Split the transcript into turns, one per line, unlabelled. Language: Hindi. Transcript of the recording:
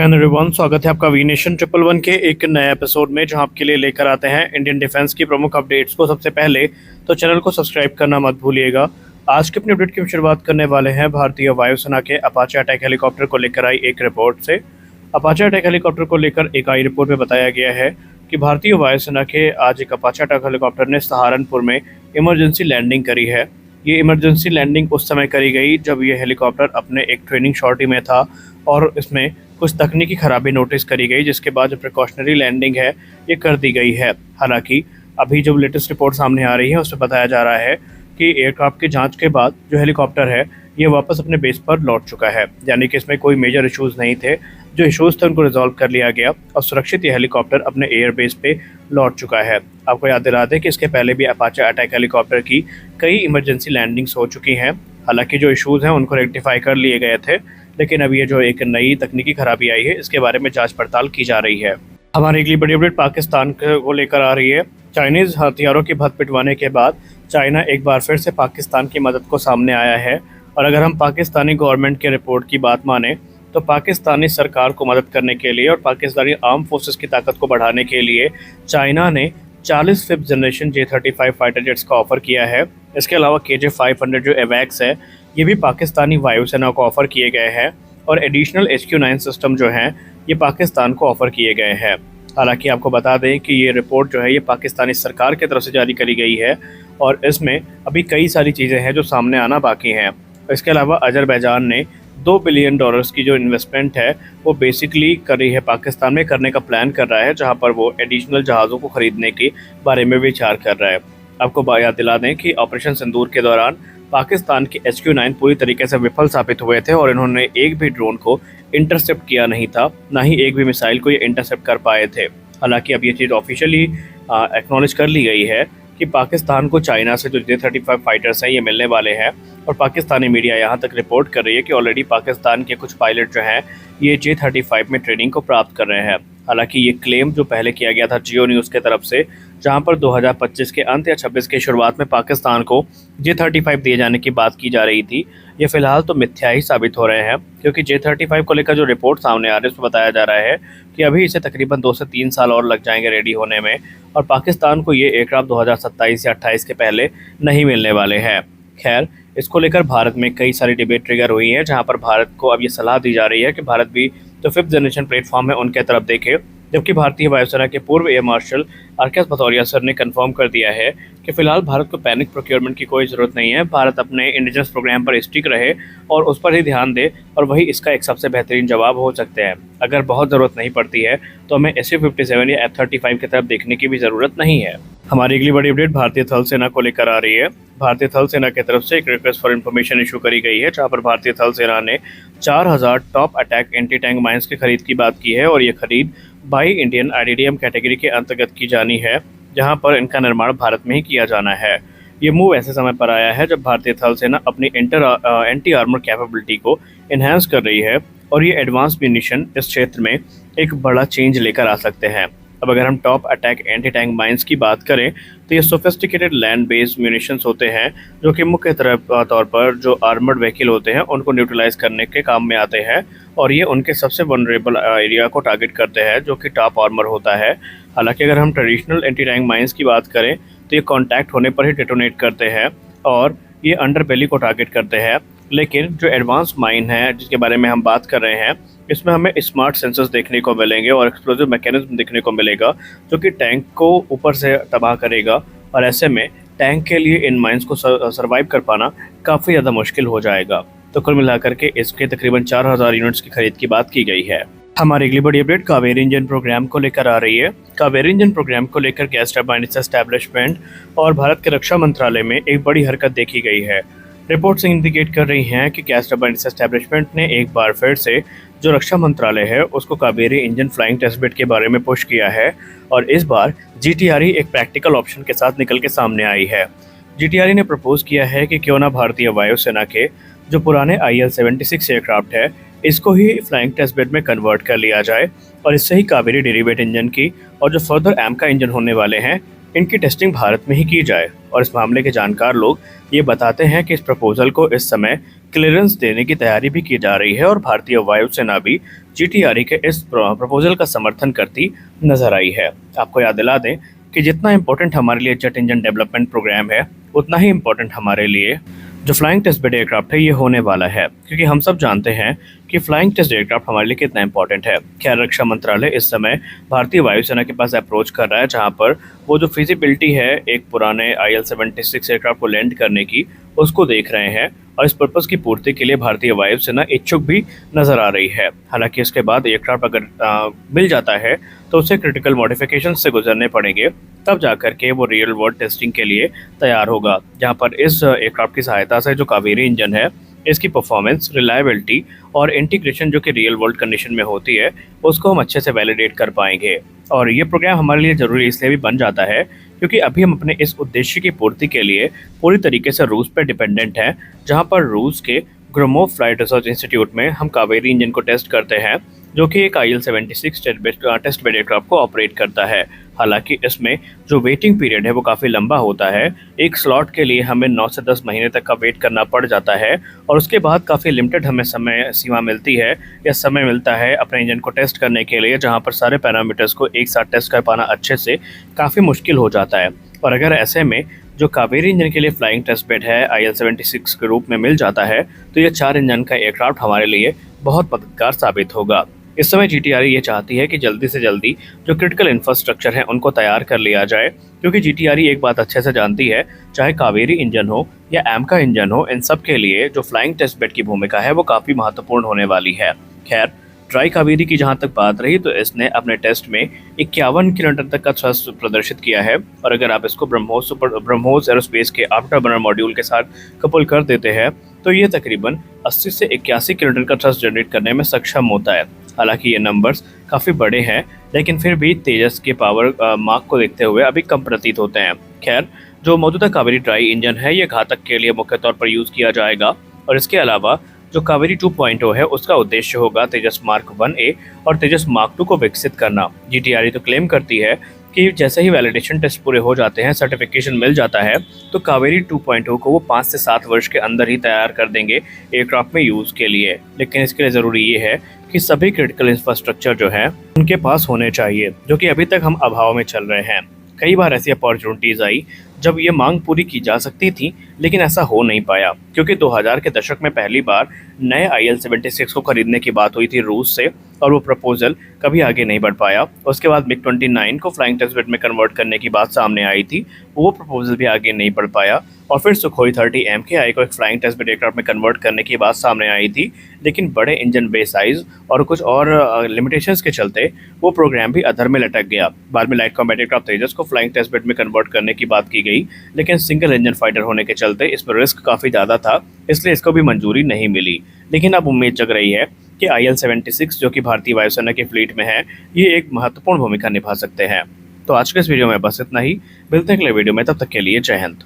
हेलो एवरीवन, स्वागत है आपका वी नेशन 111 के एक नए एपिसोड में, जहां आपके लिए लेकर आते हैं इंडियन डिफेंस की प्रमुख अपडेट्स को। सबसे पहले तो चैनल को सब्सक्राइब करना मत भूलिएगा। आज के अपनी अपडेट की शुरुआत करने वाले हैं भारतीय वायुसेना के अपाचे अटैक हेलीकॉप्टर को लेकर आई एक रिपोर्ट से। अपाचे अटैक हेलीकॉप्टर को लेकर एक आई रिपोर्ट में बताया गया है कि भारतीय वायुसेना के आज एक अपाचे अटैक हेलीकॉप्टर ने सहारनपुर में इमरजेंसी लैंडिंग करी है। ये इमरजेंसी लैंडिंग उस समय करी गई जब ये हेलीकॉप्टर अपने एक ट्रेनिंग शॉर्टी में था और इसमें कुछ तकनीकी खराबी नोटिस करी गई, जिसके बाद जो प्रिकॉशनरी लैंडिंग है ये कर दी गई है। हालांकि अभी जो लेटेस्ट रिपोर्ट सामने आ रही है उसमें बताया जा रहा है कि एयरक्राफ्ट की जांच के बाद जो हेलीकॉप्टर है ये वापस अपने बेस पर लौट चुका है, यानी कि इसमें कोई मेजर इश्यूज़ नहीं थे। जो इश्यूज़ थे उनको रिजॉल्व कर लिया गया और सुरक्षित ये हेलीकॉप्टर अपने एयर बेस पे लौट चुका है। आपको याद दिला दें कि इसके पहले भी अपाचे अटैक हेलीकॉप्टर की कई इमरजेंसी लैंडिंग्स हो चुकी हैं। हालांकि जो इश्यूज़ हैं उनको रेक्टिफाई कर लिए गए थे, लेकिन अब ये जो एक नई तकनीकी खराबी आई है इसके बारे में जांच पड़ताल की जा रही है। हमारी अगली बड़ी अपडेट पाकिस्तान को लेकर आ रही है। चाइनीज़ हथियारों की भत पिटवाने के बाद चाइना एक बार फिर से पाकिस्तान की मदद को सामने आया है। और अगर हम पाकिस्तानी गवर्नमेंट के रिपोर्ट की बात माने तो पाकिस्तानी सरकार को मदद करने के लिए और पाकिस्तानी आर्म फोर्सेस की ताकत को बढ़ाने के लिए चाइना ने 40 5th generation J-35 fighter jets का ऑफ़र किया है। इसके अलावा KJ-500 जो एवैक्स है ये भी पाकिस्तानी वायुसेना को ऑफ़र किए गए हैं और एडिशनल HQ-9 सिस्टम जो हैं ये पाकिस्तान को ऑफ़र किए गए हैं। हालांकि आपको बता दें कि ये रिपोर्ट जो है ये पाकिस्तानी सरकार की तरफ से जारी करी गई है और इसमें अभी कई सारी चीज़ें हैं जो सामने आना बाकी हैं। इसके अलावा अजरबैजान ने $2 बिलियन की जो इन्वेस्टमेंट है वो बेसिकली करी है पाकिस्तान में करने का प्लान कर रहा है, जहां पर वो एडिशनल जहाज़ों को ख़रीदने के बारे में विचार कर रहा है। आपको याद दिला दें कि ऑपरेशन सिंदूर के दौरान पाकिस्तान के HQ-9 पूरी तरीके से विफल साबित हुए थे और इन्होंने एक भी ड्रोन को इंटरसेप्ट किया नहीं था, ना ही एक भी मिसाइल को ये इंटरसेप्ट कर पाए थे। हालांकि अब ये चीज़ ऑफिशियली एक्नॉलेज कर ली गई है कि पाकिस्तान को चाइना से जो J-35 फाइटर्स हैं ये मिलने वाले हैं और पाकिस्तानी मीडिया यहाँ तक रिपोर्ट कर रही है कि ऑलरेडी पाकिस्तान के कुछ पायलट जो हैं ये J-35 में ट्रेनिंग को प्राप्त कर रहे हैं। हालांकि ये क्लेम जो पहले किया गया था जियो न्यूज़ के तरफ से, जहां पर 2025 के अंत या 26 के शुरुआत में पाकिस्तान को J-35 दिए जाने की बात की जा रही थी, ये फ़िलहाल तो मिथ्या ही साबित हो रहे हैं, क्योंकि J-35 को लेकर जो रिपोर्ट सामने आ रही है उसमें बताया जा रहा है कि अभी इसे तकरीबन 2 से 3 साल और लग जाएंगे रेडी होने में और पाकिस्तान को ये एयरक्राफ्ट 2027 या 28 के पहले नहीं मिलने वाले हैं। खैर, इसको लेकर भारत में कई सारी डिबेट ट्रिगर हुई है, जहां पर भारत को अब ये सलाह दी जा रही है कि भारत भी जो 5th जनरेशन प्लेटफॉर्म है उनके तरफ देखे। जबकि भारतीय वायुसेना के पूर्व air marshal RKS Bhadauria sir ने कंफर्म कर दिया है कि फिलहाल भारत को पैनिक प्रोक्योरमेंट की कोई ज़रूरत नहीं है। भारत अपने इंडिजिनस प्रोग्राम पर स्टिक रहे और उस पर ही ध्यान दे और वही इसका एक सबसे बेहतरीन जवाब हो सकते हैं। अगर बहुत ज़रूरत नहीं पड़ती है तो हमें Su-57 या F-35 की तरफ देखने की भी ज़रूरत नहीं है। हमारी अगली बड़ी अपडेट भारतीय थल सेना को लेकर आ रही है। भारतीय थल सेना की तरफ से एक रिक्वेस्ट फॉर इन्फॉर्मेशन इशू करी गई है, जहां पर भारतीय थल सेना ने 4000 top attack anti tank mines की खरीद की बात की है और ये खरीद बाई इंडियन IDDM कैटेगरी के अंतर्गत की जानी है, जहां पर इनका निर्माण भारत में ही किया जाना है। ये मूव ऐसे समय पर आया है जब भारतीय थल सेना अपनी एंटी आर्मर कैपेबिलिटी को इन्हांस कर रही है और ये एडवांस म्यूनिशन इस क्षेत्र में एक बड़ा चेंज लेकर आ सकते हैं। अब अगर हम top attack anti tank mines की बात करें तो ये सोफिस्टिकेटेड लैंड बेस्ड म्यूनिशंस होते हैं, जो कि मुख्य तौर पर जो आर्मर्ड व्हीकल होते हैं उनको न्यूट्रलाइज करने के काम में आते हैं और ये उनके सबसे वनरेबल एरिया को टारगेट करते हैं, जो कि टॉप आर्मर होता है। हालांकि अगर हम ट्रेडिशनल एंटी टैंक माइंस की बात करें तो ये कॉन्टैक्ट होने पर ही डेटोनेट करते हैं और ये अंडर बेली को टारगेट करते हैं। लेकिन जो एडवांस माइन है जिसके बारे में हम बात कर रहे हैं, इसमें हमें स्मार्ट सेंसर्स देखने को मिलेंगे और एक्सप्लोजिव मैकेनिज्म देखने को मिलेगा, जो कि टैंक को ऊपर से तबाह करेगा और ऐसे में टैंक के लिए इन माइंस को सर्वाइव कर पाना काफ़ी ज़्यादा मुश्किल हो जाएगा। तो कुल मिलाकर के इसके तकरीबन 4000 यूनिट्स की खरीद की बात की गई है। हमारी अगली बड़ी अपडेट कावेरी इंजन प्रोग्राम को लेकर आ रही है। कावेरी इंजन प्रोग्राम को लेकर गैस टरबाइन एस्टैब्लिशमेंट और भारत के रक्षा मंत्रालय में एक बड़ी हरकत देखी गई है। रिपोर्ट्स इंडिकेट कर रही हैं कि गैस टरबाइन एस्टैब्लिशमेंट ने एक बार फिर से जो रक्षा मंत्रालय है उसको Kaveri engine flying test bed के बारे में पुश किया है और इस बार GTRE एक प्रैक्टिकल ऑप्शन के साथ निकल के सामने आई है। GTRE ने प्रपोज किया है कि क्यों ना भारतीय वायुसेना के जो पुराने IL-76 एयरक्राफ्ट है इसको ही फ्लाइंग टेस्ट बेड में कन्वर्ट कर लिया जाए और इससे ही कावेरी डेरिवेट इंजन की और जो फर्दर AMCA इंजन होने वाले हैं इनकी टेस्टिंग भारत में ही की जाए। और इस मामले के जानकार लोग ये बताते हैं कि इस प्रपोजल को इस समय क्लियरेंस देने की तैयारी भी की जा रही है और भारतीय वायुसेना भी जीटीआरई के इस प्रपोजल का समर्थन करती नजर आई है। आपको याद दिला दें कि जितना इम्पोर्टेंट हमारे लिए जेट इंजन डेवलपमेंट प्रोग्राम है, उतना ही इम्पोर्टेंट हमारे लिए जो फ्लाइंग टेस्ट बेड एयरक्राफ्ट है ये होने वाला है, क्योंकि हम सब जानते हैं कि फ्लाइंग टेस्ट एयरक्राफ्ट हमारे लिए कितना इंपॉर्टेंट है। खैर, रक्षा मंत्रालय इस समय भारतीय वायुसेना के पास अप्रोच कर रहा है, जहां पर वो जो फिजिबिलिटी है एक पुराने IL-76 एयरक्राफ्ट को लैंड करने की, उसको देख रहे हैं और इस पर्पज़ की पूर्ति के लिए भारतीय वायुसेना इच्छुक भी नज़र आ रही है। हालांकि इसके बाद एयरक्राफ्ट अगर मिल जाता है तो उसे क्रिटिकल मॉडिफिकेशन से गुजरने पड़ेंगे, तब जाकर के वो रियल वर्ल्ड टेस्टिंग के लिए तैयार होगा, जहां पर इस एयरक्राफ्ट की सहायता से जो कावेरी इंजन है इसकी परफॉर्मेंस, रिलायबिलिटी और इंटीग्रेशन जो कि रियल वर्ल्ड कंडीशन में होती है उसको हम अच्छे से वैलिडेट कर पाएंगे। और ये प्रोग्राम हमारे लिए ज़रूरी इसलिए भी बन जाता है क्योंकि अभी हम अपने इस उद्देश्य की पूर्ति के लिए पूरी तरीके से रूस पर डिपेंडेंट हैं, जहां पर रूस के ग्रोमोव फ्लाइट रिसर्च इंस्टीट्यूट में हम कावेरी इंजन को टेस्ट करते हैं, जो कि एक IL-76 टेस्ट बेड एयरक्राफ्ट को ऑपरेट करता है। हालांकि इसमें जो वेटिंग पीरियड है वो काफ़ी लंबा होता है। एक स्लॉट के लिए हमें 9 से 10 महीने तक का वेट करना पड़ जाता है और उसके बाद काफ़ी लिमिटेड हमें समय सीमा मिलती है या समय मिलता है अपने इंजन को टेस्ट करने के लिए, जहां पर सारे पैरामीटर्स को एक साथ टेस्ट कर पाना अच्छे से काफ़ी मुश्किल हो जाता है। और अगर ऐसे में जो कावेरी इंजन के लिए फ्लाइंग टेस्ट बेड है IL-76 के रूप में मिल जाता है तो ये 4 इंजन का एयरक्राफ्ट हमारे लिए बहुत मददगार साबित होगा। इस समय जीटीआरई ये चाहती है कि जल्दी से जल्दी जो क्रिटिकल इंफ्रास्ट्रक्चर है उनको तैयार कर लिया जाए, क्योंकि जीटीआरई एक बात अच्छे से जानती है, चाहे कावेरी इंजन हो या एमका इंजन हो, इन सब के लिए जो फ्लाइंग टेस्ट बेड की भूमिका है वो काफ़ी महत्वपूर्ण होने वाली है। खैर, ट्राई कावेरी की जहां तक बात रही तो इसने अपने टेस्ट में 51 किलोमीटर तक का थ्रस्ट प्रदर्शित किया है और अगर आप इसको ब्रह्मोस एरोस्पेस के आफ्टर बर्नर मॉड्यूल के साथ कपल कर देते हैं तो ये तकरीबन 80 से 81 किलोमीटर का थ्रस्ट जनरेट करने में सक्षम होता है। हालांकि ये नंबर्स काफ़ी बड़े हैं, लेकिन फिर भी तेजस के पावर मार्क को देखते हुए अभी कम प्रतीत होते हैं। खैर, जो मौजूदा कावेरी ट्राई इंजन है ये घातक के लिए मुख्य तौर पर यूज़ किया जाएगा और इसके अलावा जो कावेरी 2.0 है उसका उद्देश्य होगा तेजस मार्क 1A और तेजस मार्क 2 को विकसित करना। जीटीआरई तो क्लेम करती है कि जैसे ही वैलिडेशन टेस्ट पूरे हो जाते हैं, सर्टिफिकेशन मिल जाता है, तो कावेरी 2.0 को वो 5 से 7 वर्ष के अंदर ही तैयार कर देंगे एयरक्राफ्ट में यूज़ के लिए। लेकिन इसके लिए ज़रूरी ये है कि सभी क्रिटिकल इंफ्रास्ट्रक्चर जो है उनके पास होने चाहिए, जो कि अभी तक हम अभाव में चल रहे हैं। कई बार ऐसी अपॉर्चुनिटीज़ आई जब ये मांग पूरी की जा सकती थी, लेकिन ऐसा हो नहीं पाया, क्योंकि 2000 के दशक में पहली बार नए IL-76 को खरीदने की बात हुई थी रूस से और वो प्रपोजल कभी आगे नहीं बढ़ पाया। उसके बाद MiG-29 को फ्लाइंग टेस्ट बेड में कन्वर्ट करने की बात सामने आई थी, वो प्रपोजल भी आगे नहीं बढ़ पाया और फिर सुखोई 30 MKI को एक फ्लाइंग टेस्ट बेड एयरक्राफ्ट में कन्वर्ट करने की बात सामने आई थी, लेकिन बड़े इंजन बे साइज़ और कुछ और लिमिटेशंस के चलते वो प्रोग्राम भी अधर में लटक गया। बाद में लाइट कॉम्बैट एयरक्राफ्ट तेजस को फ्लाइंग टेस्ट बेड में कन्वर्ट करने की बात की गई, लेकिन सिंगल इंजन फाइटर होने के चलते इस पर रिस्क काफ़ी ज़्यादा था, इसलिए इसको भी मंजूरी नहीं मिली। लेकिन अब उम्मीद जग रही है कि IL-76 जो कि भारतीय वायुसेना की फ्लीट में है, ये एक महत्वपूर्ण भूमिका निभा सकते हैं। तो आज के इस वीडियो में बस इतना ही। मिलते हैं अगले वीडियो में, तब तक के लिए जय हिंद।